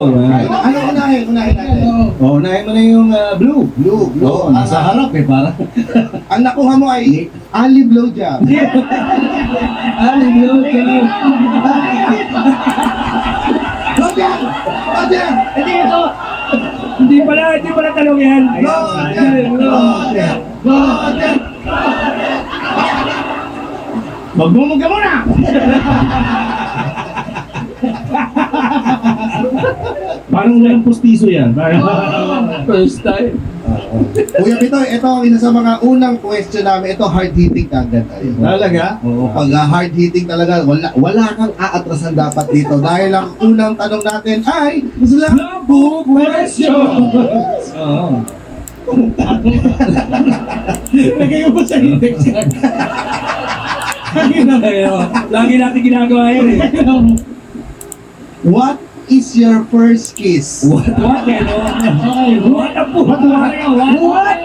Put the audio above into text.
Ano unahin? Unahin natin. Unahin mo na yung blue. Blue. Oo, nasa harap para. Ang nakuha mo ay Ali Blowjob. Blue. Roger! Roger! Hindi pala tanong yan. Roger! Roger! Magmumug ka muna! Parang walang pustiso yan. First time. Kuya Pitoy, ito ang isa sa mga unang question namin. Ito hard-hitting agad. Talaga? Oo, pag hard-hitting talaga, wala kang aatrasan dapat dito. Dahil ang unang tanong natin ay Labo question! Oo. Lagay mo sa index yan. Lagi natin ginagawa yan eh. What is your first kiss? What? What? What? What? What?